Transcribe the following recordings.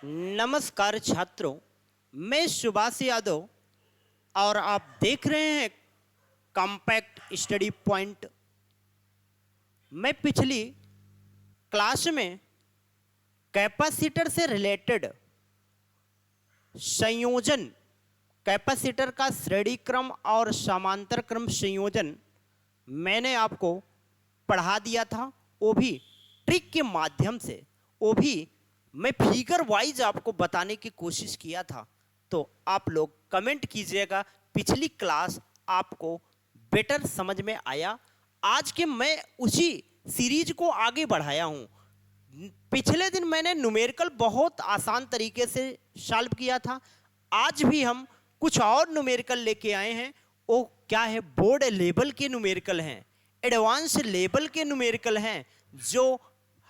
नमस्कार छात्रों, मैं सुभाष यादव और आप देख रहे हैं कॉम्पैक्ट स्टडी पॉइंट। मैं पिछली क्लास में कैपेसिटर से रिलेटेड संयोजन, कैपेसिटर का श्रेणी क्रम और समांतर क्रम संयोजन मैंने आपको पढ़ा दिया था, वो भी ट्रिक के माध्यम से, वो भी मैं फिगर वाइज आपको बताने की कोशिश किया था। तो आप लोग कमेंट कीजिएगा पिछली क्लास आपको बेटर समझ में आया। आज के मैं उसी सीरीज को आगे बढ़ाया हूँ। पिछले दिन मैंने न्यूमेरिकल बहुत आसान तरीके से सॉल्व किया था। आज भी हम कुछ और न्यूमेरिकल लेके आए हैं। वो क्या है, बोर्ड लेवल के न्यूमेरिकल हैं, एडवांस लेवल के न्यूमेरिकल हैं, जो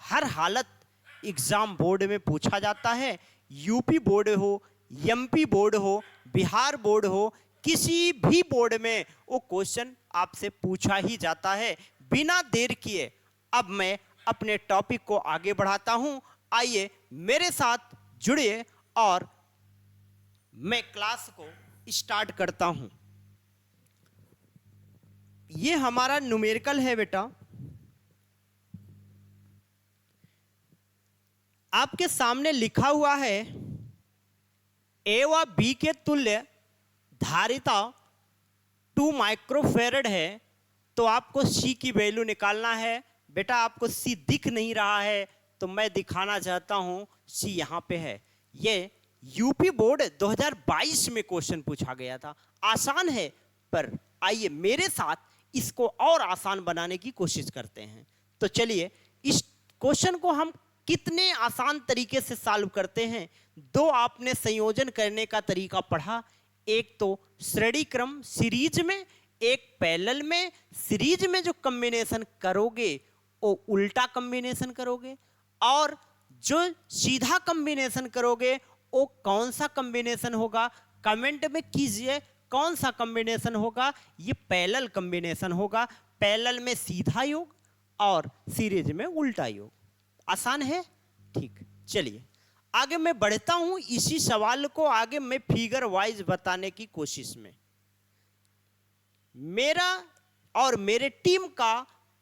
हर हालत एग्जाम बोर्ड में पूछा जाता है। यूपी बोर्ड हो, एमपी बोर्ड हो, बिहार बोर्ड हो, किसी भी बोर्ड में वो क्वेश्चन आपसे पूछा ही जाता है। बिना देर किए अब मैं अपने टॉपिक को आगे बढ़ाता हूं। आइए मेरे साथ जुड़िए और मैं क्लास को स्टार्ट करता हूं। ये हमारा न्यूमेरिकल है बेटा। आपके सामने लिखा हुआ है ए व बी के तुल्य धारिता 2 माइक्रोफेरेड है, तो आपको सी की वैल्यू निकालना है। बेटा आपको सी दिख नहीं रहा है तो मैं दिखाना चाहता हूं, सी यहां पे है। ये यूपी बोर्ड 2022 में क्वेश्चन पूछा गया था। आसान है, पर आइए मेरे साथ इसको और आसान बनाने की कोशिश करते हैं। तो चलिए इस क्वेश्चन को हम कितने आसान तरीके से सॉल्व करते हैं। दो आपने संयोजन करने का तरीका पढ़ा, एक तो श्रेणी क्रम सीरीज में, एक पैरेलल में। सीरीज में जो कॉम्बिनेशन करोगे वो उल्टा कॉम्बिनेशन करोगे, और जो सीधा कॉम्बिनेशन करोगे वो कौन सा कॉम्बिनेशन होगा, कमेंट में कीजिए कौन सा कॉम्बिनेशन होगा। ये पैरेलल कॉम्बिनेशन होगा। पैरेलल में सीधा योग और सीरीज में उल्टा योग। आसान है, ठीक। चलिए आगे मैं बढ़ता हूं। इसी सवाल को आगे मैं फिगर वाइज बताने की कोशिश में। मेरा और मेरे टीम का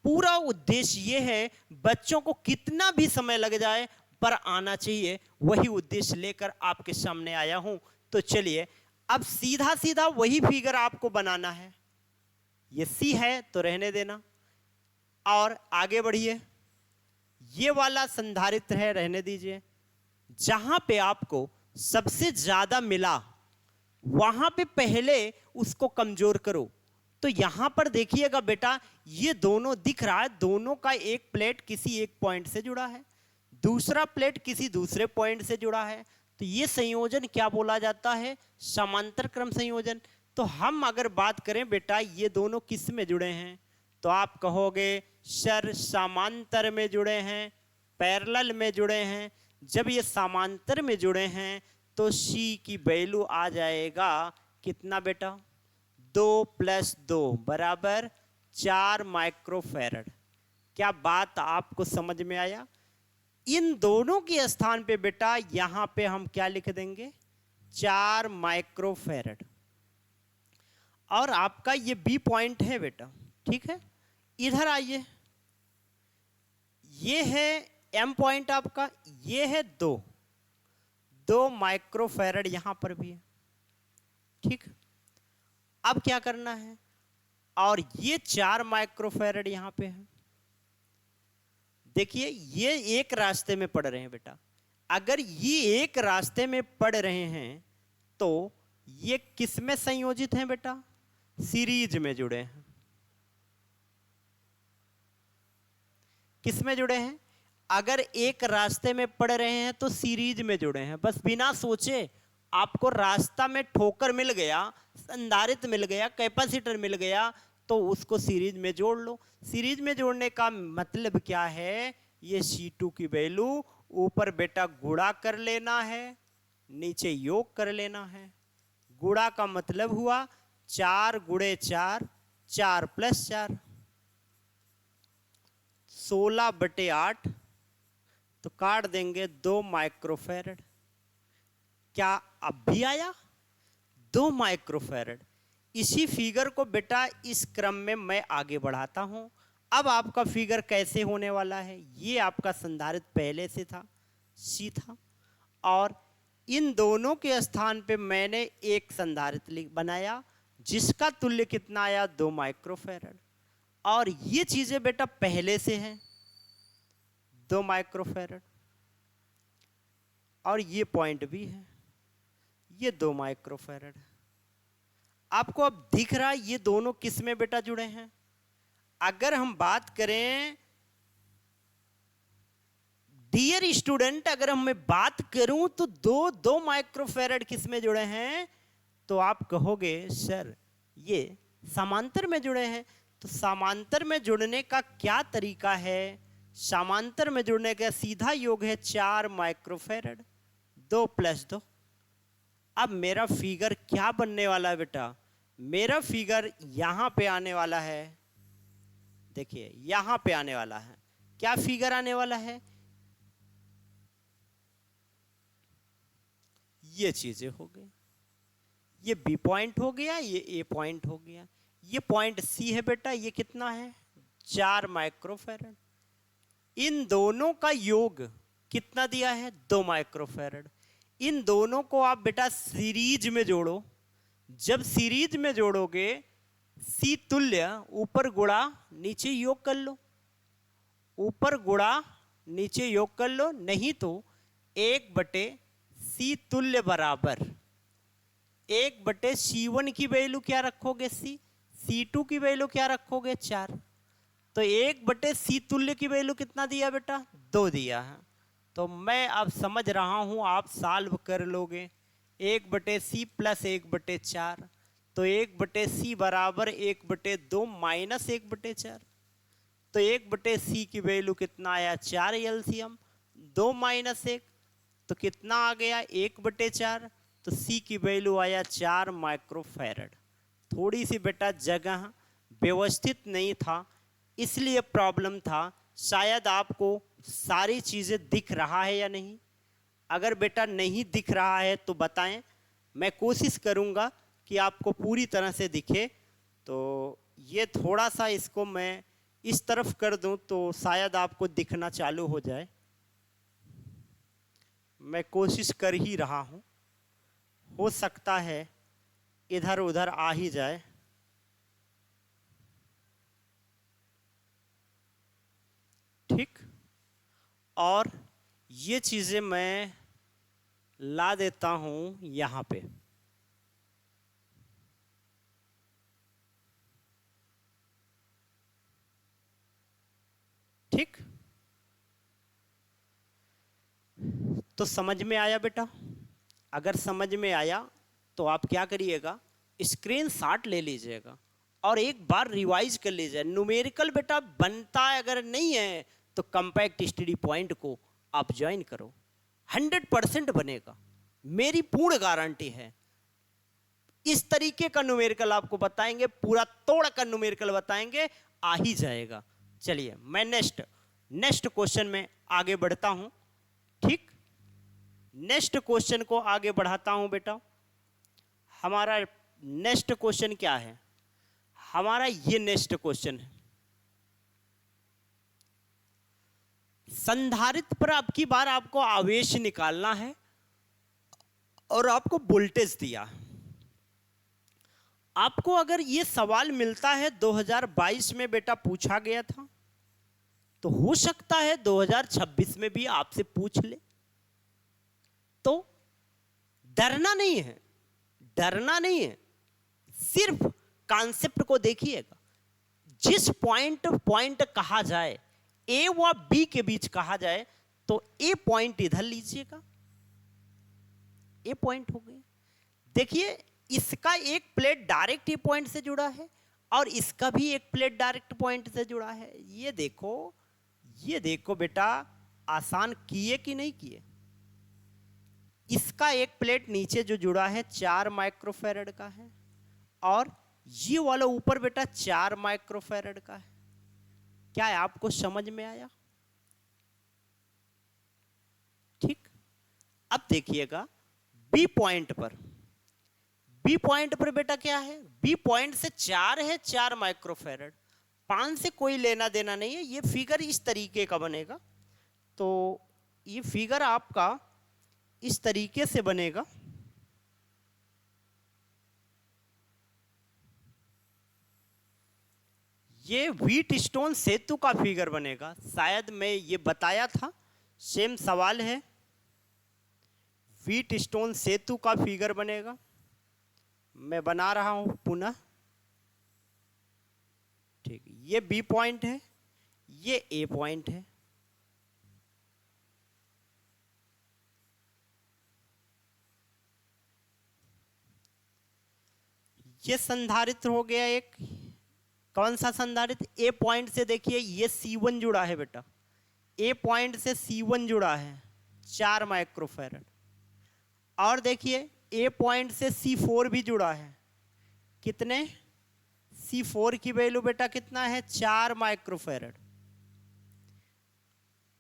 पूरा उद्देश्य यह है, बच्चों को कितना भी समय लग जाए पर आना चाहिए, वही उद्देश्य लेकर आपके सामने आया हूं। तो चलिए अब सीधा सीधा वही फिगर आपको बनाना है। ये सी है तो रहने देना और आगे बढ़िए। ये वाला संधारित्र है, रहने दीजिए। जहां पे आपको सबसे ज्यादा मिला वहां पे पहले उसको कमजोर करो। तो यहां पर देखिएगा बेटा, ये दोनों दिख रहा है, दोनों का एक प्लेट किसी एक पॉइंट से जुड़ा है, दूसरा प्लेट किसी दूसरे पॉइंट से जुड़ा है। तो ये संयोजन क्या बोला जाता है, समांतर क्रम संयोजन। तो हम अगर बात करें बेटा ये दोनों किस में जुड़े हैं, तो आप कहोगे सर समांतर में जुड़े हैं, पैरेलल में जुड़े हैं। जब ये समांतर में जुड़े हैं तो सी की वैल्यू आ जाएगा कितना बेटा, 2 + 2 बराबर 4 माइक्रोफेरेड। क्या बात आपको समझ में आया? इन दोनों के स्थान पे बेटा यहां पे हम क्या लिख देंगे, 4 माइक्रोफेरेड। और आपका ये बी पॉइंट है बेटा, ठीक है। इधर आइए, ये है एम पॉइंट आपका, ये है 2 माइक्रोफेरेड यहां पर भी है, ठीक। अब क्या करना है, और ये 4 माइक्रोफेरेड यहां पे है। देखिए ये एक रास्ते में पड़ रहे हैं बेटा। अगर ये एक रास्ते में पड़ रहे हैं तो ये किस में संयोजित हैं बेटा, सीरीज में जुड़े हैं। किस में जुड़े हैं, अगर एक रास्ते में पड़ रहे हैं तो सीरीज में जुड़े हैं। बस बिना सोचे आपको रास्ता में ठोकर मिल गया, संधारित्र मिल गया, कैपेसिटर मिल गया, तो उसको सीरीज में जोड़ लो। सीरीज में जोड़ने का मतलब क्या है, ये C2 की वैल्यू ऊपर बेटा गुणा कर लेना है, नीचे योग कर लेना है। गुणा का मतलब हुआ 4 × 4, 4 + 4, 16/8। तो काट देंगे 2 माइक्रोफेरेड। क्या अब भी आया? 2 माइक्रोफैरड। इसी फिगर को बेटा इस क्रम में मैं आगे बढ़ाता हूं। अब आपका फिगर कैसे होने वाला है? ये आपका संधारित्र पहले से था, सी था, और इन दोनों के स्थान पे मैंने एक संधारित्र बनाया जिसका तुल्य कितना आया? 2 माइक्रोफैरड। और ये चीजें बेटा पहले से हैं, 2 माइक्रोफैरड, और ये पॉइंट भी है, ये 2 माइक्रोफैरड। आपको अब दिख रहा है ये दोनों किस में बेटा जुड़े हैं? अगर हम बात करें डियर स्टूडेंट, अगर हम मैं बात करूं तो 2 माइक्रोफैरड किस में जुड़े हैं? तो आप कहोगे सर ये समांतर में जुड़े हैं। तो समांतर में जुड़ने का क्या तरीका है? समांतर में जुड़ने का सीधा योग है 4 माइक्रोफैरड, 2 + 2। अब मेरा फिगर क्या बनने वाला है बेटा? मेरा फिगर यहां पे आने वाला है। देखिए यहां पे आने वाला है। क्या फिगर आने वाला है? ये चीजें हो गई, ये बी पॉइंट हो गया, ये ए पॉइंट हो गया, ये पॉइंट सी है बेटा, ये कितना है? 4 माइक्रोफैरड। इन दोनों का योग कितना दिया है? 2 माइक्रोफैरड। इन दोनों को आप बेटा सीरीज में जोड़ो। जब सीरीज में जोड़ोगे सी तुल्य ऊपर गुणा नीचे योग कर लो, ऊपर गुणा नीचे योग कर लो, नहीं तो 1/C तुल्य बराबर 1/C1 की वैल्यू क्या रखोगे? सी। C2 की वैल्यू क्या रखोगे? 4। तो 1/C तुल्य की वैल्यू कितना दिया बेटा? 2 दिया है। तो मैं अब समझ रहा हूं आप सॉल्व कर लोगे। 1/C + 1/4, तो 1/C बराबर 1/2 माइनस 1/4। तो 1/C की वैल्यू कितना आया? 4 एलसीएम, 2 - 1 तो कितना आ गया? 1/4। तो C की वैल्यू आया 4 माइक्रोफैरड। थोड़ी सी बेटा जगह व्यवस्थित नहीं था इसलिए प्रॉब्लम था। शायद आपको सारी चीजें दिख रहा है या नहीं? अगर बेटा नहीं दिख रहा है तो बताएं, मैं कोशिश करूंगा कि आपको पूरी तरह से दिखे। तो ये थोड़ा सा इसको मैं इस तरफ कर दूं तो शायद आपको दिखना चालू हो जाए। मैं कोशिश कर ही रहा हूं, हो सकता है इधर उधर आ ही जाए। ठीक, और ये चीजें मैं ला देता हूं यहां पे। ठीक, तो समझ में आया बेटा? अगर समझ में आया तो आप क्या करिएगा, स्क्रीनशॉट ले लीजिएगा और एक बार रिवाइज कर लीजिए। न्यूमेरिकल बेटा बनता है, अगर नहीं है तो कंपैक्ट स्टडी पॉइंट को आप ज्वाइन करो, 100% बनेगा, मेरी पूर्ण गारंटी है। इस तरीके का न्यूमेरिकल आपको बताएंगे, पूरा तोड़ कर न्यूमेरिकल बताएंगे, आ ही जाएगा। चलिए मैं नेक्स्ट क्वेश्चन में आगे बढ़ता हूं। ठीक, नेक्स्ट क्वेश्चन को आगे बढ़ाता हूं बेटा। हमारा नेक्स्ट क्वेश्चन क्या है? हमारा ये नेक्स्ट क्वेश्चन है, संधारित्र पर अब की बार आपको आवेश निकालना है और आपको वोल्टेज दिया। आपको अगर ये सवाल मिलता है 2022 में बेटा पूछा गया था, तो हो सकता है 2026 में भी आपसे पूछ ले। तो डरना नहीं है, डरना नहीं है, सिर्फ कॉन्सेप्ट को देखिएगा। जिस पॉइंट कहा जाए, ए व बी के बीच कहा जाए, तो ए पॉइंट इधर लीजिएगा, ए पॉइंट हो गया। देखिए इसका एक प्लेट डायरेक्ट ए पॉइंट से जुड़ा है और इसका भी एक प्लेट डायरेक्ट पॉइंट से जुड़ा है। ये देखो बेटा, आसान किए कि नहीं किए? इसका एक प्लेट नीचे जो जुड़ा है 4 माइक्रोफैरड का है और ये वाला ऊपर बेटा 4 माइक्रोफैरड का है। क्या है, आपको समझ में आया? ठीक, अब देखिएगा बी पॉइंट पर, बी पॉइंट पर बेटा क्या है, बी पॉइंट से 4 है, 4 माइक्रोफैरड, 5 से कोई लेना देना नहीं है। ये फिगर इस तरीके का बनेगा। तो ये फिगर आपका इस तरीके से बनेगा। ये व्हीट स्टोन सेतु का फिगर बनेगा। शायद मैं ये बताया था, सेम सवाल है। व्हीट स्टोन सेतु का फिगर बनेगा। मैं बना रहा हूं पुनः। ठीक, ये बी पॉइंट है, ये ए पॉइंट है। ये संधारित्र हो गया एक। कौन सा संधारित्र? ए पॉइंट से देखिए ये C1 जुड़ा है बेटा, ए पॉइंट से C1 जुड़ा है 4 माइक्रोफैरड। और देखिए ए पॉइंट से C4 भी जुड़ा है। कितने? C4 की वैल्यू बेटा कितना है? 4 माइक्रोफैरड।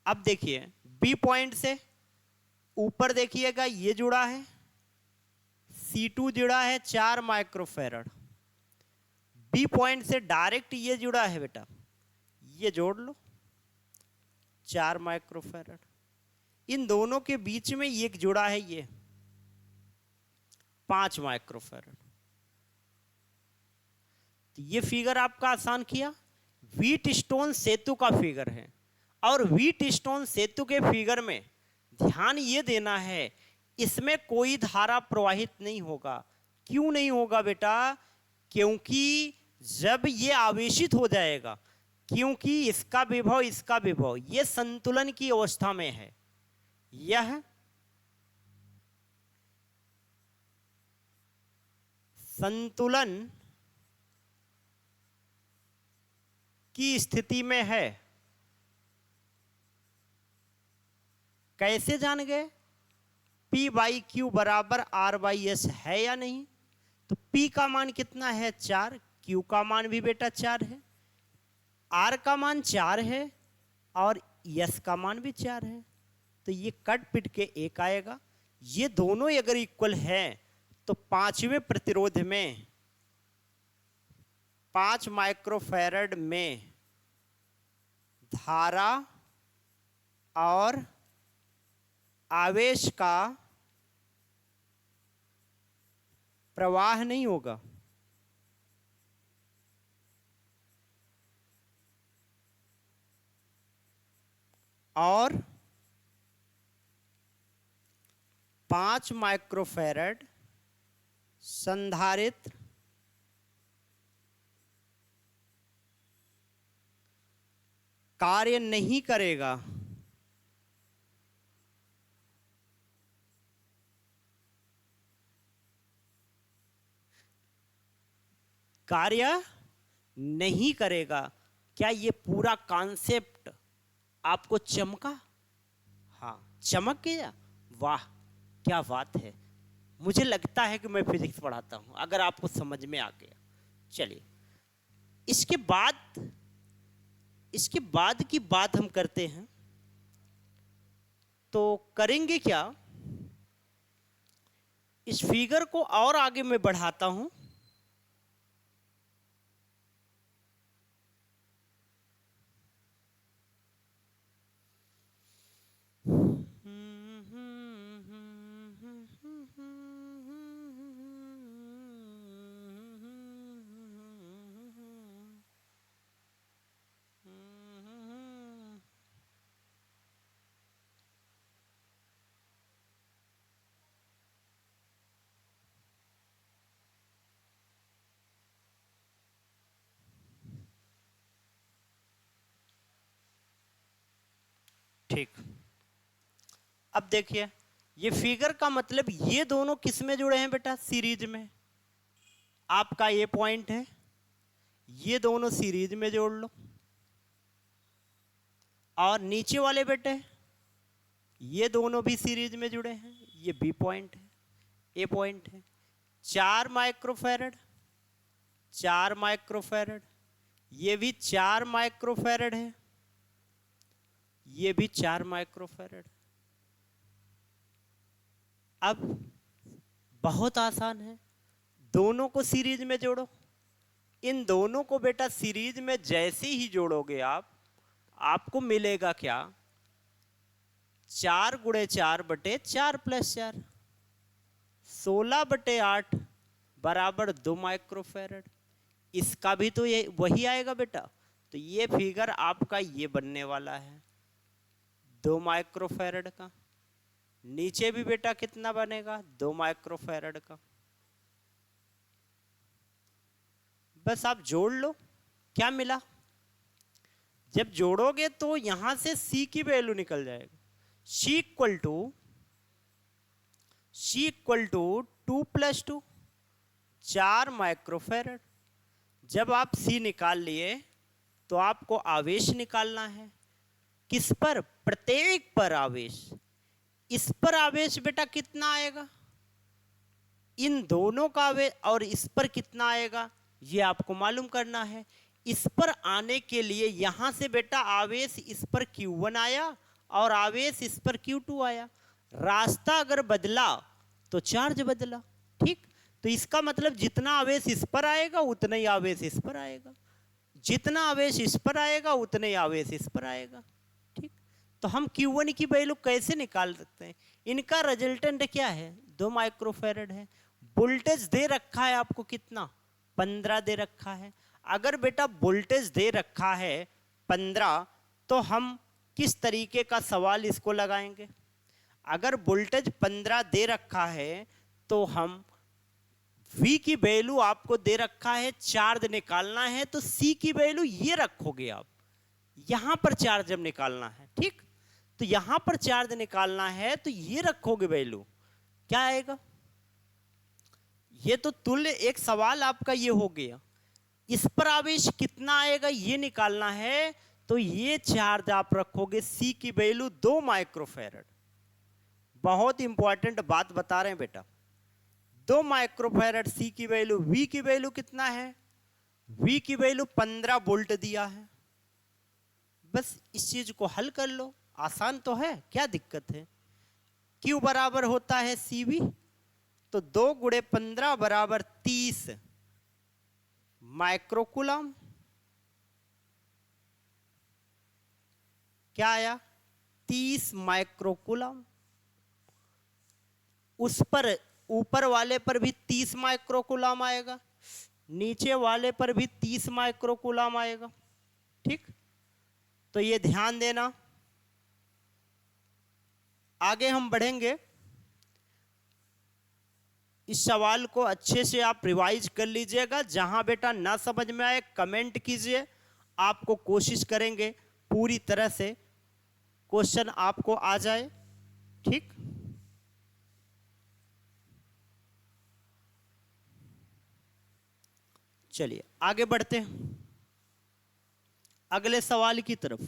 अब देखिए बी पॉइंट से ऊपर देखिएगा ये जुड़ा है, C2 जुड़ा है 4 माइक्रोफैरड। बी पॉइंट से डायरेक्ट ये जुड़ा है बेटा, ये जोड़ लो 4 माइक्रोफैरड। इन दोनों के बीच में एक जुड़ा है ये 5 माइक्रोफैरड। तो ये फिगर आपका आसान किया। व्हीट स्टोन सेतु का फिगर है। और व्हीट स्टोन सेतु के फिगर में ध्यान ये देना है, इसमें कोई धारा प्रवाहित नहीं होगा। क्यों नहीं होगा बेटा? क्योंकि जब ये आवेशित हो जाएगा, क्योंकि इसका विभव ये संतुलन की अवस्था में है। यह संतुलन की स्थिति में है। कैसे जान गए? P बाई क्यू बराबर R बाई एस है या नहीं? तो P का मान कितना है? 4। Q का मान भी बेटा 4 है, R का मान 4 है और S का मान भी 4 है। तो ये कट पिट के 1 आएगा। ये दोनों अगर इक्वल है तो 5वें प्रतिरोध में 5 माइक्रोफैरड में धारा और आवेश का प्रवाह नहीं होगा। और 5 माइक्रोफैरड संधारित्र कार्य नहीं करेगा। कार्य नहीं करेगा। क्या ये पूरा कॉन्सेप्ट आपको चमका? हाँ, चमक गया। वाह क्या बात है। मुझे लगता है कि मैं फिजिक्स पढ़ाता हूं अगर आपको समझ में आ गया। चलिए इसके बाद की बात हम करते हैं। तो करेंगे क्या, इस फिगर को और आगे मैं बढ़ाता हूं। ठीक, अब देखिए ये फिगर का मतलब ये दोनों किस में जुड़े हैं बेटा? सीरीज में। आपका ये पॉइंट है, ये दोनों सीरीज में जोड़ लो। और नीचे वाले बेटे ये दोनों भी सीरीज में जुड़े हैं। ये बी पॉइंट है, ए पॉइंट है। 4 माइक्रोफैरड, 4 माइक्रोफैरड, ये भी 4 माइक्रोफैरड है, ये भी 4 माइक्रोफैरड। अब बहुत आसान है, दोनों को सीरीज में जोड़ो। इन दोनों को बेटा सीरीज में जैसे ही जोड़ोगे आपको मिलेगा क्या, 4×4/4 + 4, 16/8 बराबर 2 माइक्रोफैरड। इसका भी तो ये वही आएगा बेटा। तो ये फिगर आपका ये बनने वाला है 2 माइक्रोफैरड का। नीचे भी बेटा कितना बनेगा, 2 माइक्रोफैरड का। बस आप जोड़ लो, क्या मिला। जब जोड़ोगे तो यहां से C की वैल्यू निकल जाएगा। C equal to 2 + 2, 4 microfarad. जब आप C निकाल लिए तो आपको आवेश निकालना है। किस पर, प्रत्येक पर आवेश। इस पर आवेश बेटा कितना आएगा, इन दोनों का आवेश, और इस पर कितना आएगा ये आपको मालूम करना है। इस पर आने के लिए यहां से बेटा आवेश इस पर Q1 आया और आवेश इस पर Q2 आया। रास्ता अगर बदला तो चार्ज बदला, ठीक। तो इसका मतलब जितना आवेश इस पर आएगा उतना ही आवेश इस पर आएगा, जितना आवेश इस पर आएगा उतना ही आवेश इस पर आएगा, ठीक। तो हम Q1 की वैल्यू कैसे निकाल सकते हैं। इनका रिजल्टेंट क्या है, 2 माइक्रोफैरड है। वोल्टेज दे रखा है आपको कितना, 15 दे रखा है। अगर बेटा वोल्टेज दे रखा है 15, तो हम किस तरीके का सवाल इसको लगाएंगे। अगर वोल्टेज 15 दे रखा है तो हम V की वैल्यू आपको दे रखा है, चार्ज निकालना है तो C की वैल्यू ये रखोगे आप, यहां पर चार्ज जब निकालना है, ठीक। तो यहां पर चार्ज निकालना है तो ये रखोगे वैल्यू, क्या आएगा। ये तो तुल्य एक सवाल आपका ये हो गया। इस पर आवेश कितना आएगा ये निकालना है, तो ये चार्ज आप रखोगे C की वैल्यू 2 माइक्रोफैरड। बहुत इंपॉर्टेंट बात बता रहे हैं बेटा, 2 माइक्रोफैरड C की वैल्यू। V की वैल्यू कितना है, V की वैल्यू 15 वोल्ट दिया है। बस इस चीज को हल कर लो, आसान तो है, क्या दिक्कत है। Q बराबर होता है CV, तो 2 × 15 बराबर 30 माइक्रोकूलम। क्या आया, 30 माइक्रोकूलम। उस पर ऊपर वाले पर भी 30 माइक्रोकूलम आएगा, नीचे वाले पर भी 30 माइक्रोकूलम आएगा, ठीक। तो ये ध्यान देना। आगे हम बढ़ेंगे, इस सवाल को अच्छे से आप रिवाइज कर लीजिएगा। जहां बेटा ना समझ में आए कमेंट कीजिए, आपको कोशिश करेंगे पूरी तरह से क्वेश्चन आपको आ जाए, ठीक। चलिए आगे बढ़ते हैं अगले सवाल की तरफ।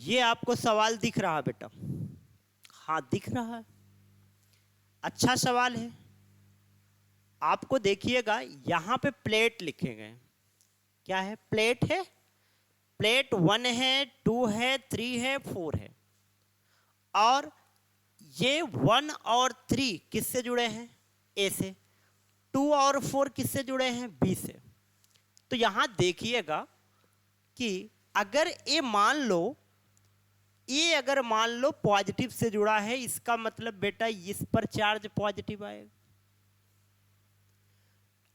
ये आपको सवाल दिख रहा है बेटा, हाँ दिख रहा है, अच्छा सवाल है। आपको देखिएगा यहां पे प्लेट लिखे गए, क्या है, प्लेट है। प्लेट 1 है, 2 है, 3 है, 4 है। और ये 1 और 3 किससे जुड़े हैं, ए से। 2 और 4 किससे जुड़े हैं, बी से। तो यहां देखिएगा कि अगर ए मान लो पॉजिटिव से जुड़ा है, इसका मतलब बेटा इस पर चार्ज पॉजिटिव आएगा।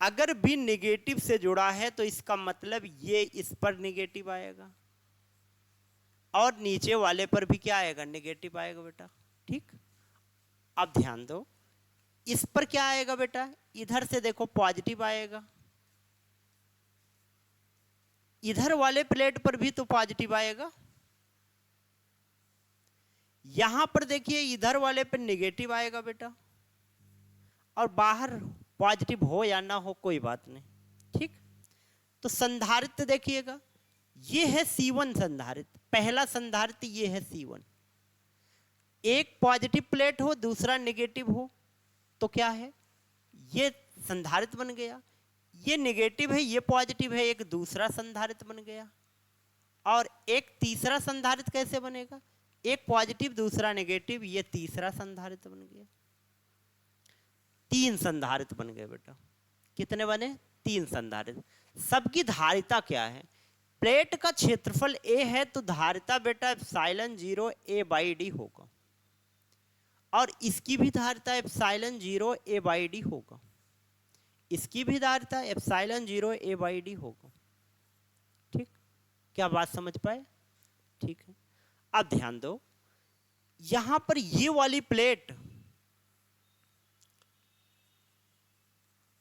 अगर बी नेगेटिव से जुड़ा है तो इसका मतलब ये इस पर नेगेटिव आएगा, और नीचे वाले पर भी क्या आएगा, नेगेटिव आएगा बेटा, ठीक। अब ध्यान दो, इस पर क्या आएगा बेटा, इधर से देखो पॉजिटिव आएगा, इधर वाले प्लेट पर भी तो पॉजिटिव आएगा। यहां पर देखिए इधर वाले पर नेगेटिव आएगा बेटा, और बाहर पॉजिटिव हो या ना हो कोई बात नहीं, ठीक। तो संधारित्र देखिएगा, ये है C1 संधारित्र, पहला संधारित्र ये है C1। एक पॉजिटिव प्लेट हो दूसरा नेगेटिव हो तो क्या है, ये संधारित्र बन गया। ये नेगेटिव है ये पॉजिटिव है, एक दूसरा संधारित्र बन गया। और एक तीसरा संधारित्र कैसे बनेगा, एक पॉजिटिव दूसरा नेगेटिव, ये तीसरा संधारित्र बन गया। 3 संधारित्र बन गए बेटा। कितने बने? 3 संधारित्र। सबकी धारिता क्या है? प्लेट का क्षेत्रफल a है तो धारिता बेटा एप्सिलॉन 0 a बाई डी होगा, और इसकी भी धारिता एप्सिलॉन 0 a बाई डी होगा, इसकी भी धारिता एप्सिलॉन 0 a बाई डी होगा। ठीक, क्या बात समझ पाए? ठीक है। अब ध्यान दो, यहां पर ये वाली प्लेट,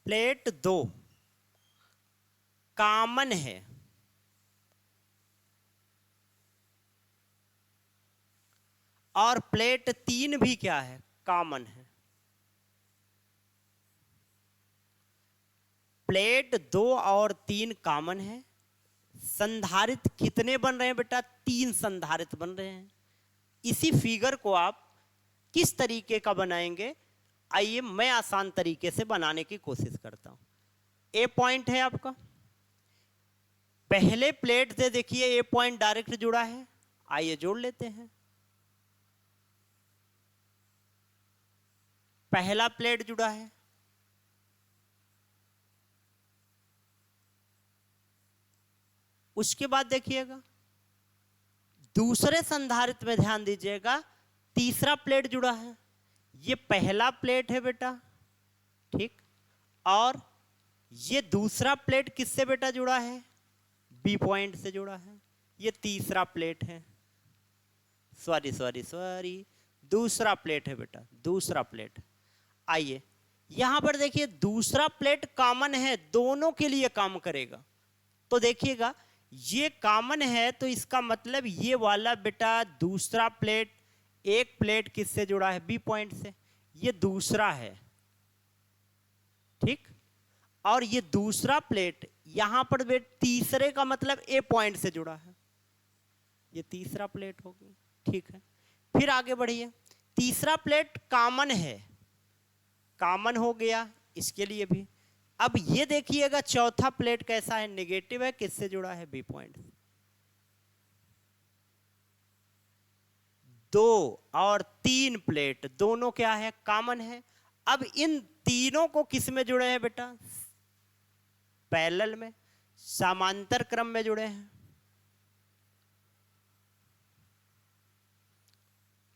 प्लेट 2 कॉमन है, और प्लेट 3 भी क्या है? कॉमन है। प्लेट 2 और 3 कॉमन है। संधारित्र कितने बन रहे हैं बेटा? 3 संधारित्र बन रहे हैं। इसी फिगर को आप किस तरीके का बनाएंगे? आइए मैं आसान तरीके से बनाने की कोशिश करता हूं। ए पॉइंट है आपका, पहले प्लेट से देखिए ए पॉइंट डायरेक्ट जुड़ा है, आइए जोड़ लेते हैं। पहला प्लेट जुड़ा है, उसके बाद देखिएगा दूसरे संधारित्र में ध्यान दीजिएगा, तीसरा प्लेट जुड़ा है। ये पहला प्लेट है बेटा, ठीक, और ये दूसरा प्लेट किससे बेटा जुड़ा है? बी पॉइंट से जुड़ा है। ये तीसरा प्लेट है, सॉरी दूसरा प्लेट है बेटा, दूसरा प्लेट। आइए यहां पर देखिए दूसरा प्लेट कॉमन है, दोनों के लिए काम करेगा। तो देखिएगा ये कॉमन है तो इसका मतलब ये वाला बेटा दूसरा प्लेट, एक प्लेट किससे जुड़ा है? बी पॉइंट से, ये दूसरा है, ठीक, और ये दूसरा प्लेट यहां पर तीसरे का मतलब ए पॉइंट से जुड़ा है, ये तीसरा प्लेट होगी। ठीक है, फिर आगे बढ़िए, तीसरा प्लेट कॉमन है, कॉमन हो गया इसके लिए भी। अब ये देखिएगा चौथा प्लेट कैसा है? नेगेटिव है, किससे जुड़ा है? B point. 2 और 3 प्लेट दोनों क्या है? कॉमन है। अब इन तीनों को किस में जुड़े हैं बेटा? पैरेलल में, समांतर क्रम में जुड़े हैं।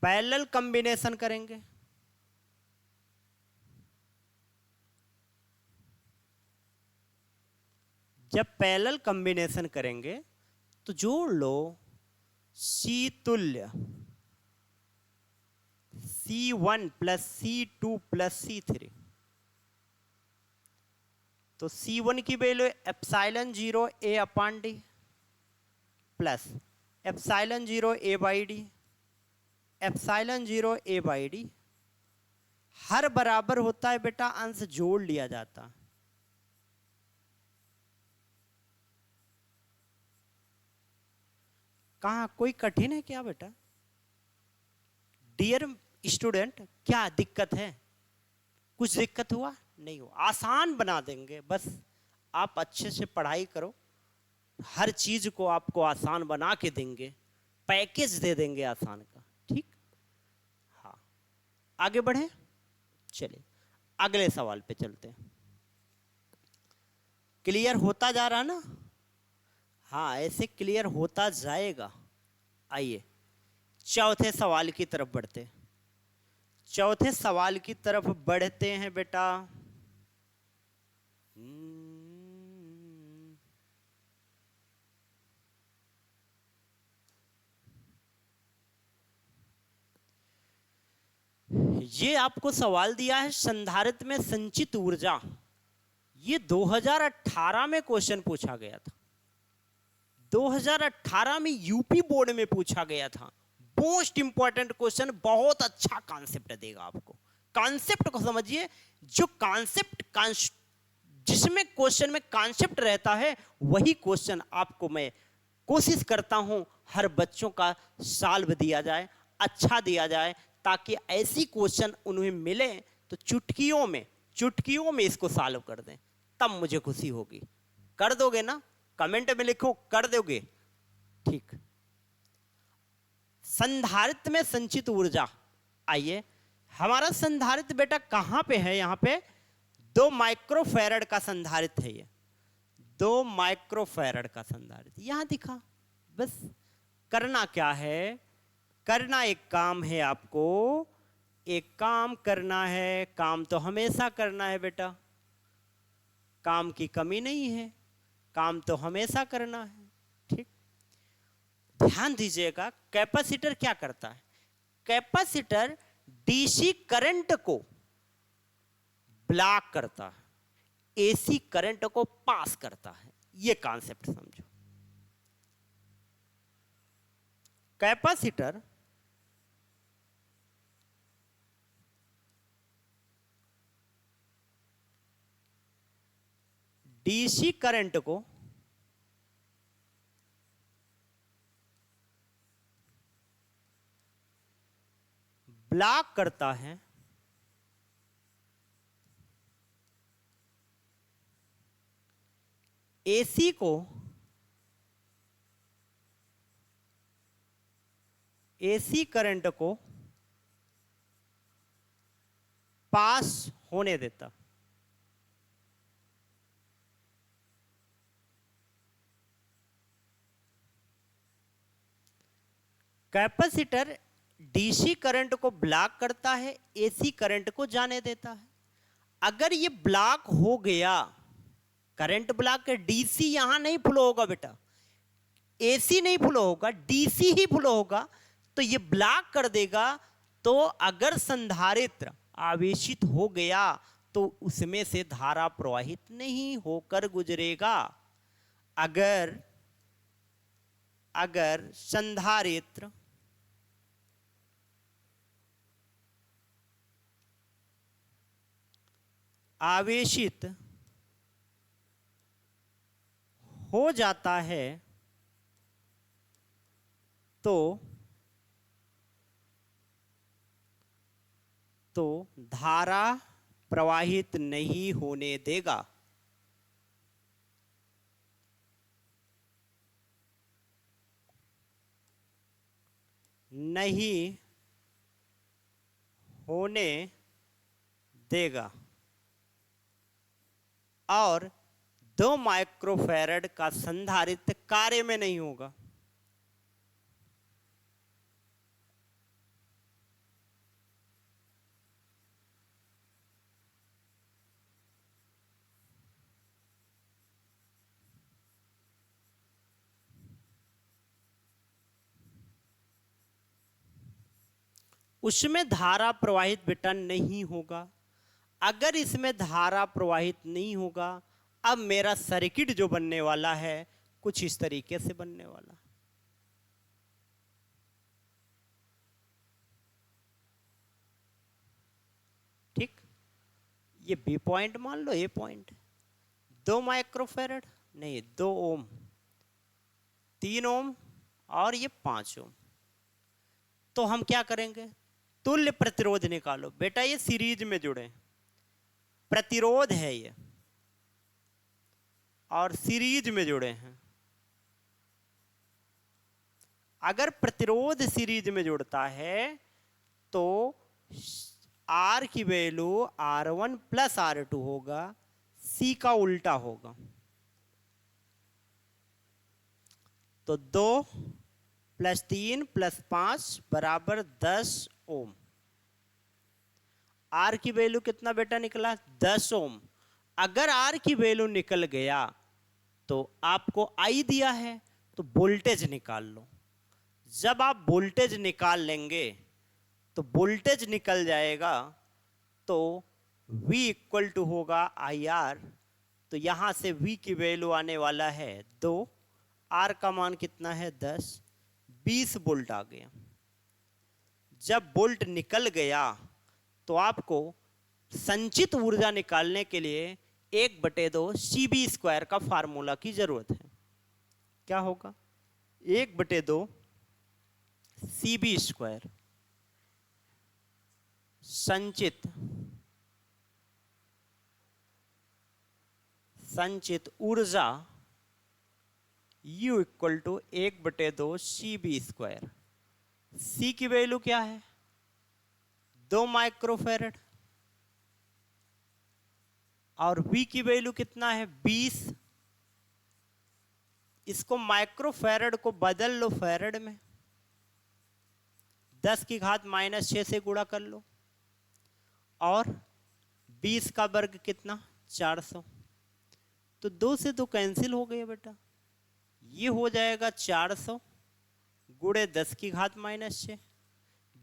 पैरेलल कॉम्बिनेशन करेंगे, जब पैरेलल कॉम्बिनेशन करेंगे तो जोड़ लो C तुल्य C1 plus C2 plus C3। तो C1 की value epsilon 0 A upon D plus epsilon 0 A by D, epsilon 0 A by D. हर बराबर होता है बेटा, अंश जोड़ लिया जाता। कहाँ कोई कठिन है क्या बेटा? डियर स्टूडेंट, क्या दिक्कत है? कुछ दिक्कत हुआ? नहीं हो, आसान बना देंगे, बस आप अच्छे से पढ़ाई करो, हर चीज को आपको आसान बना के देंगे, पैकेज दे देंगे आसान का। ठीक, हाँ, आगे बढ़े, चलिए अगले सवाल पे चलते हैं। क्लियर होता जा रहा ना? हाँ, ऐसे क्लियर होता जाएगा। आइए चौथे सवाल की तरफ बढ़ते हैं। चौथे सवाल की तरफ बढ़ते हैं बेटा। ये आपको सवाल दिया है संधारित्र में संचित ऊर्जा। ये 2018 में क्वेश्चन पूछा गया था, 2018 में यूपी बोर्ड में पूछा गया था। मोस्ट इंपॉर्टेंट क्वेश्चन, बहुत अच्छा कॉन्सेप्ट देगा आपको। कॉन्सेप्ट को समझिए, जो कॉन्सेप्ट जिसमें क्वेश्चन में कॉन्सेप्ट रहता है वही क्वेश्चन आपको मैं कोशिश करता हूं हर बच्चों का सॉल्व दिया जाए, अच्छा दिया जाए, ताकि ऐसी क्वेश्चन उन्हें मिले तो चुटकियों में इसको सॉल्व कर दें, तब मुझे खुशी होगी। कर दोगे ना? कमेंट में लिखो कर दोगे। ठीक, संधारित्र में संचित ऊर्जा। आइए, हमारा संधारित्र बेटा कहां पे है? यहां पे 2 माइक्रोफैरड का संधारित्र है। ये 2 माइक्रोफैरड का संधारित्र यहां दिखा। बस करना क्या है? करना एक काम है, आपको एक काम करना है। काम तो हमेशा करना है बेटा, काम की कमी नहीं है, काम तो हमेशा करना है। ठीक, ध्यान दीजिएगा। कैपेसिटर क्या करता है? कैपेसिटर डीसी करंट को ब्लॉक करता है, एसी करंट को पास करता है। यह कॉन्सेप्ट समझो। कैपेसिटर डीसी करंट को ब्लॉक करता है, एसी को एसी करंट को पास होने देता। कैपेसिटर डीसी करंट को ब्लॉक करता है, एसी करंट को जाने देता है। अगर ये ब्लॉक हो गया, करंट ब्लॉक है, डीसी यहां नहीं फ्लो होगा बेटा, एसी नहीं फ्लो होगा, डीसी ही फ्लो होगा, तो ये ब्लॉक कर देगा। तो अगर संधारित्र आवेशित हो गया तो उसमें से धारा प्रवाहित नहीं होकर गुजरेगा। अगर अगर संधारित्र आवेशित हो जाता है तो धारा प्रवाहित नहीं होने देगा। नहीं होने देगा। और 2 माइक्रोफैरड का संधारित्र कार्य में नहीं होगा। उसमें धारा प्रवाहित बेटा नहीं होगा। अगर इसमें धारा प्रवाहित नहीं होगा, अब मेरा सर्किट जो बनने वाला है कुछ इस तरीके से बनने वाला। ठीक, ये बी पॉइंट मान लो, ए पॉइंट। 2 माइक्रोफैरड नहीं, 2 ओम, 3 ओम और ये 5 ओम। तो हम क्या करेंगे? तुल्य प्रतिरोध निकालो बेटा। ये सीरीज में जुड़े प्रतिरोध है ये, और सीरीज में जुड़े हैं। अगर प्रतिरोध सीरीज में जुड़ता है तो R की वैल्यू R1 प्लस R2 होगा, C का उल्टा होगा। तो 2 प्लस 3 प्लस 5 बराबर 10 ओम। R की वैल्यू कितना बेटा निकला? 10 ओम। अगर R की वैल्यू निकल गया तो आपको I दिया है, तो वोल्टेज निकाल लो। जब आप वोल्टेज निकाल लेंगे तो वोल्टेज निकल जाएगा, तो V इक्वल टू होगा IR। तो यहां से V की वैल्यू आने वाला है 2, R का मान कितना है 10, 20 वोल्ट आ गया। जब वोल्ट निकल गया तो आपको संचित ऊर्जा निकालने के लिए 1/2 CB² का फार्मूला की जरूरत है। क्या होगा? 1/2 CB²। संचित ऊर्जा U इक्वल टू 1/2 CB²। सी की वैल्यू क्या है 2 माइक्रोफैरड और वी की वैल्यू कितना है 20। इसको माइक्रोफैरड को बदल लो फैरड में, 10 की घात -6 से गुणा कर लो और 20 का वर्ग कितना 400। तो 2 से 2 कैंसिल हो गया बेटा, ये हो जाएगा 400 गुणे 10 की घात -6।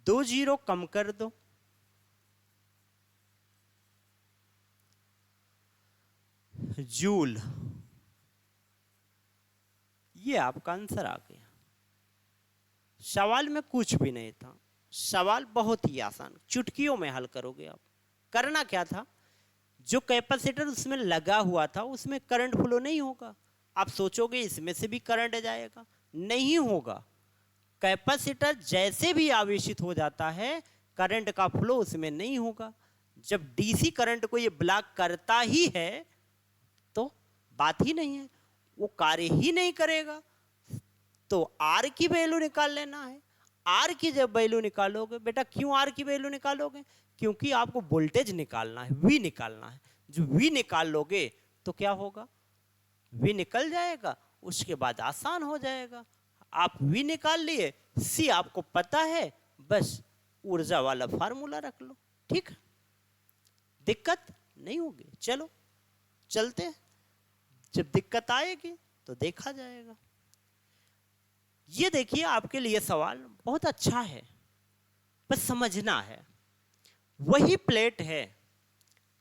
2 जीरो कम कर दो, जूल। ये आपका आंसर आ गया। सवाल में कुछ भी नहीं था, सवाल बहुत ही आसान, चुटकियों में हल करोगे आप। करना क्या था, जो कैपेसिटर उसमें लगा हुआ था उसमें करंट फ्लो नहीं होगा। आप सोचोगे इसमें से भी करंट जाएगा, नहीं होगा। कैपेसिटर जैसे भी आवेशित हो जाता है करंट का फ्लो उसमें नहीं होगा। जब डीसी करंट को ये ब्लॉक करता ही है तो बात ही नहीं है, वो कार्य ही नहीं करेगा। तो आर की वैल्यू निकाल लेना है। आर की जब वैल्यू निकालोगे बेटा, क्यों आर की वैल्यू निकालोगे, क्योंकि आपको वोल्टेज निकालना है, वी निकालना है। जो वी निकाल लोगे तो क्या होगा, वी निकल जाएगा, उसके बाद आसान हो जाएगा। आप वी निकाल लिए, सी आपको पता है, बस ऊर्जा वाला फार्मूला रख लो, ठीक, दिक्कत नहीं होगी। चलो चलते हैं, जब दिक्कत आएगी तो देखा जाएगा। ये देखिए आपके लिए सवाल बहुत अच्छा है, बस समझना है। वही प्लेट है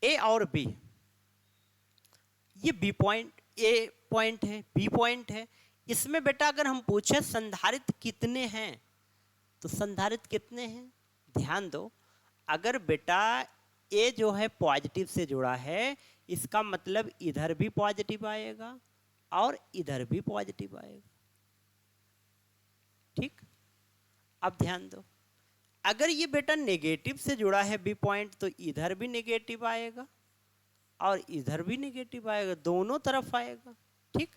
ए और बी, ये बी पॉइंट, ए पॉइंट है, बी पॉइंट है। इसमें बेटा अगर हम पूछे संधारित्र कितने हैं तो संधारित्र कितने हैं, ध्यान दो। अगर बेटा ए जो है पॉजिटिव से जुड़ा है, इसका मतलब इधर भी पॉजिटिव आएगा और इधर भी पॉजिटिव आएगा, ठीक। अब ध्यान दो, अगर ये बेटा नेगेटिव से जुड़ा है बी पॉइंट तो इधर भी नेगेटिव आएगा और इधर भी नेगेटिव आएगा, दोनों तरफ आएगा, ठीक।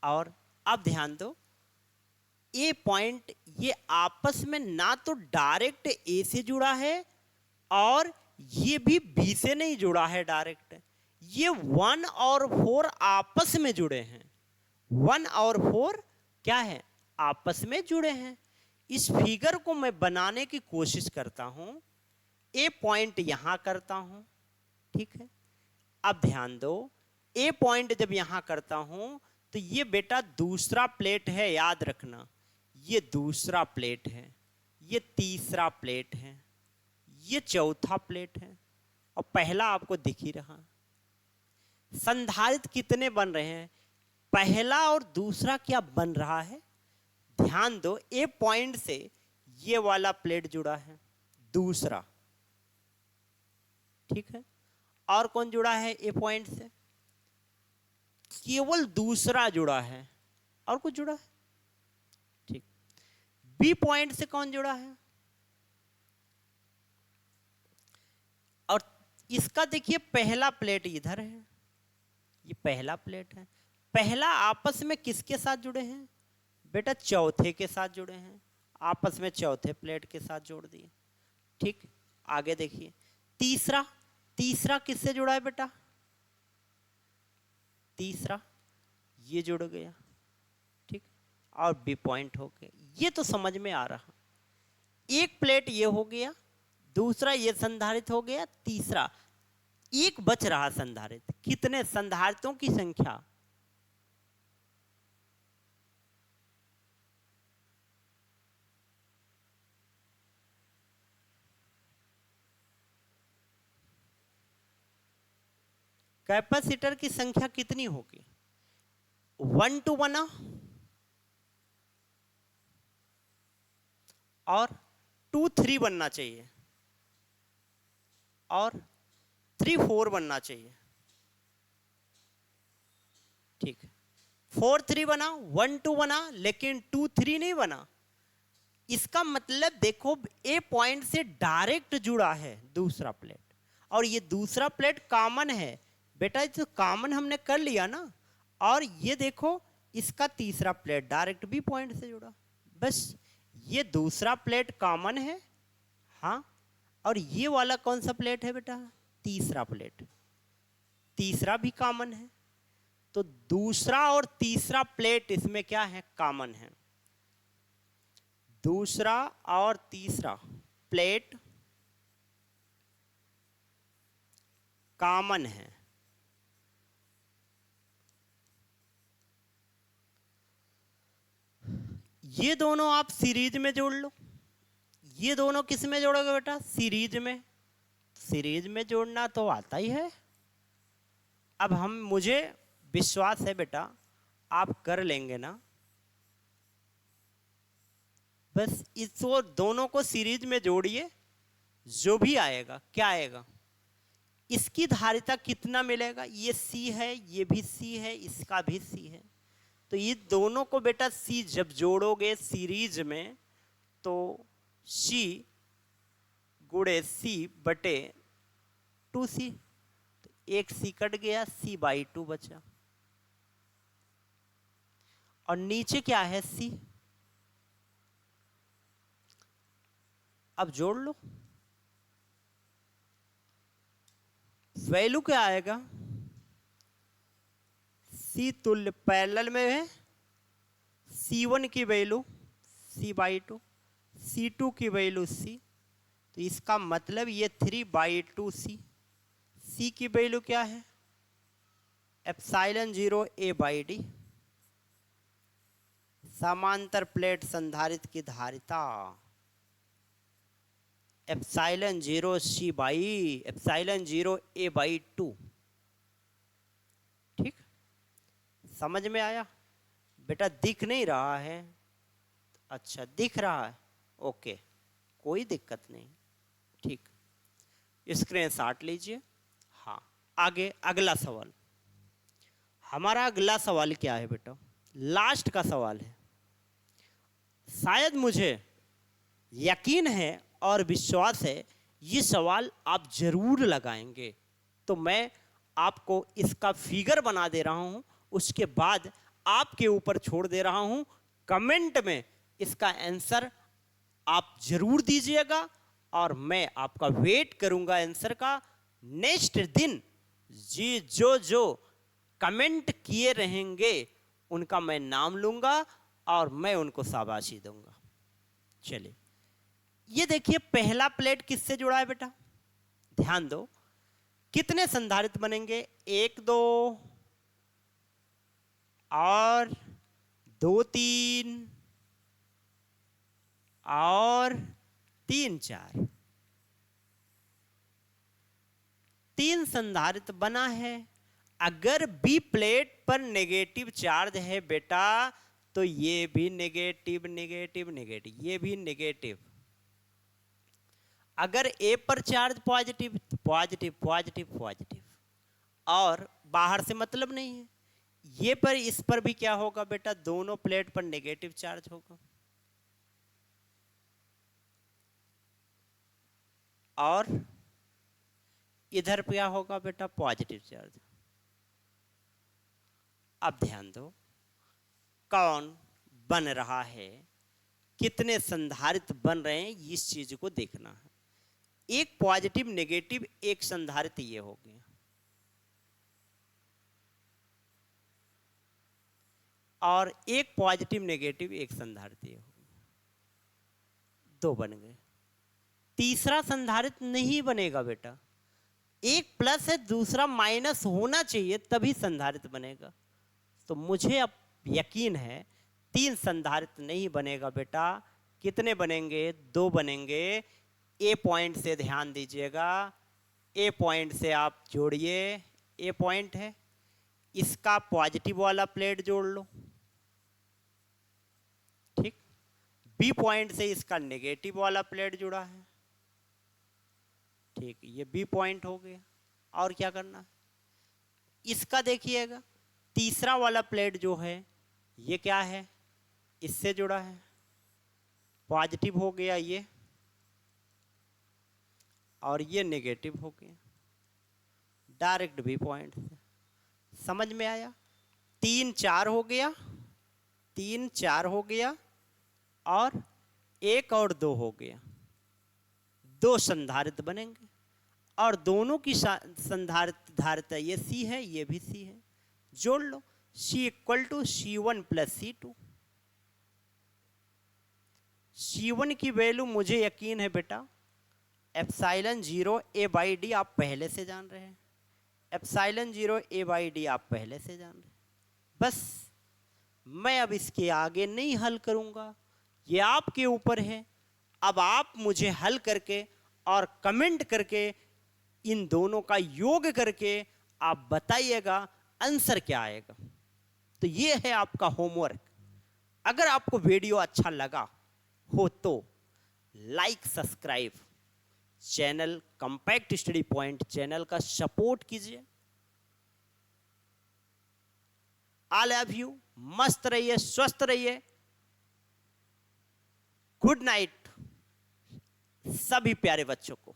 और अब ध्यान दो, ए पॉइंट ये आपस में ना तो डायरेक्ट ए से जुड़ा है और ये भी बी से नहीं जुड़ा है डायरेक्ट। ये 1 और 4 आपस में जुड़े हैं, 1 और 4 क्या है, आपस में जुड़े हैं। इस फिगर को मैं बनाने की कोशिश करता हूं, ए पॉइंट यहां करता हूं, ठीक है। अब ध्यान दो, ए पॉइंट जब यहां करता हूं तो ये बेटा दूसरा प्लेट है, याद रखना, ये दूसरा प्लेट है, ये तीसरा प्लेट है, ये चौथा प्लेट है और पहला आपको दिख ही रहा। संधारित्र कितने बन रहे हैं, पहला और दूसरा क्या बन रहा है, ध्यान दो। ए पॉइंट से ये वाला प्लेट जुड़ा है, दूसरा, ठीक है। और कौन जुड़ा है ए पॉइंट से, केवल दूसरा जुड़ा है, और कुछ जुड़ा है, ठीक। बी पॉइंट से कौन जुड़ा है, और इसका देखिए पहला प्लेट इधर है, ये पहला प्लेट है। पहला आपस में किसके साथ जुड़े हैं बेटा, चौथे के साथ जुड़े हैं, आपस में चौथे प्लेट के साथ जोड़ दिए, ठीक। आगे देखिए तीसरा, तीसरा किससे जुड़ा है बेटा, तीसरा ये जुड़ गया, ठीक। और बी पॉइंट हो गया, ये तो समझ में आ रहा। एक प्लेट ये हो गया, दूसरा ये संधारित्र हो गया, तीसरा एक बच रहा संधारित्र। कितने संधारित्रों की संख्या, कैपेसिटर की संख्या कितनी होगी, 1 to 1 और 2 3 बनना चाहिए और 3 4 बनना चाहिए, ठीक है। 4 3 बना, 1 2 बना, लेकिन 2 3 नहीं बना। इसका मतलब देखो ए पॉइंट से डायरेक्ट जुड़ा है दूसरा प्लेट, और ये दूसरा प्लेट कॉमन है बेटा, तो कॉमन हमने कर लिया ना। और ये देखो इसका तीसरा प्लेट डायरेक्ट बी पॉइंट से जुड़ा, बस ये दूसरा प्लेट कॉमन है, हाँ, और ये वाला कौन सा प्लेट है बेटा? तीसरा प्लेट, तीसरा भी कॉमन है। तो दूसरा और तीसरा प्लेट इसमें क्या है? कॉमन है। दूसरा और तीसरा प्लेट कॉमन है। ये दोनों आप सीरीज में जोड़ लो। ये दोनों किस में जोड़ोगे बेटा? सीरीज में। सीरीज में जोड़ना तो आता ही है। अब मुझे विश्वास है बेटा आप कर लेंगे ना। बस इस दोनों को सीरीज में जोड़िए, जो भी आएगा क्या आएगा? इसकी धारिता कितना मिलेगा? ये C है, ये भी C है, इसका भी C है। तो ये दोनों को बेटा C जब जोड़ोगे सीरीज में तो C गुणे C बटे 2C, तो एक C कट गया, C/2 बचा। और नीचे क्या है? C। अब जोड़ लो, वैल्यू क्या आएगा? C तुल्य पैरेलल में है, C1 की वैल्यू C/2, C2 की वैल्यू C, तो इसका मतलब ये 3/2C। C की वैल्यू क्या है? ε0 A/d। समांतर प्लेट संधारित्र की धारिता ε0 A/2। ठीक, समझ में आया बेटा? दिख नहीं रहा है? अच्छा दिख रहा है, ओके, कोई दिक्कत नहीं। ठीक, स्क्रीनशॉट लीजिए। हाँ, आगे अगला सवाल। हमारा अगला सवाल क्या है बेटा? लास्ट का सवाल है। शायद मुझे यकीन है और विश्वास है ये सवाल आप जरूर लगाएंगे। तो मैं आपको इसका फिगर बना दे रहा हूं, उसके बाद आपके ऊपर छोड़ दे रहा हूं। कमेंट में इसका आंसर आप जरूर दीजिएगा और मैं आपका वेट करूंगा आंसर का। नेक्स्ट दिन जी जो कमेंट किए रहेंगे उनका मैं नाम लूंगा और मैं उनको शाबाशी दूंगा। चलिए, ये देखिए पहला प्लेट किससे जुड़ा है बेटा? ध्यान दो, कितने संधारित्र बनेंगे? 1 2 और 2 3 और 3 4, 3 संधारित्र बना है। अगर बी प्लेट पर नेगेटिव चार्ज है बेटा तो ये भी नेगेटिव नेगेटिव नेगेटिव, ये भी नेगेटिव। अगर ए पर चार्ज पॉजिटिव तो पॉजिटिव पॉजिटिव पॉजिटिव, और बाहर से मतलब नहीं है। ये पर इस पर भी क्या होगा बेटा? दोनों प्लेट पर नेगेटिव चार्ज होगा। और इधर क्या होगा बेटा? Positive charge. अब ध्यान दो, कौन बन रहा है, कितने संधारित्र बन रहे हैं, इस चीज को देखना है। एक पॉजिटिव नेगेटिव एक संधारित्र ये हो गया, और एक पॉजिटिव नेगेटिव एक संधारित्र ये हो गया, 2 बन गए। तीसरा संधारित्र नहीं बनेगा बेटा। एक प्लस है, दूसरा माइनस होना चाहिए तभी संधारित्र बनेगा। तो मुझे अब यकीन है 3 संधारित्र नहीं बनेगा बेटा। कितने बनेंगे? 2 बनेंगे। ए पॉइंट से ध्यान दीजिएगा, ए पॉइंट से आप जोड़िए। ए पॉइंट है, इसका पॉजिटिव वाला प्लेट जोड़ लो। ठीक, बी पॉइंट से इसका नेगेटिव वाला प्लेट जुड़ा है। ठीक, ये बी पॉइंट हो गया। और क्या करना है? इसका देखिएगा, तीसरा वाला प्लेट जो है ये क्या है? इससे जुड़ा है, पॉजिटिव हो गया ये, और ये नेगेटिव हो गया डायरेक्ट बी पॉइंट से। समझ में आया? 3 4 हो गया, 3 4 हो गया, और 1 और 2 हो गया, 2 संधारित्र बनेंगे और दोनों की संधारित्रता ये C है, ये भी C है, जोड़ लो। C = C1 + C2। C1 की वैल्यू मुझे यकीन है बेटा ε0 A/D आप पहले से जान रहे हैं, ε0 A/D आप पहले से जान रहे हैं। बस मैं अब इसके आगे नहीं हल करूंगा, ये आपके ऊपर है। अब आप मुझे हल करके और कमेंट करके इन दोनों का योग करके आप बताइएगा आंसर क्या आएगा। तो ये है आपका होमवर्क। अगर आपको वीडियो अच्छा लगा हो तो like, subscribe, channel compact study point channel का सपोर्ट कीजिए। I love you. मस्त रहिए, स्वस्थ रहिए। गुड नाइट सभी प्यारे बच्चों को।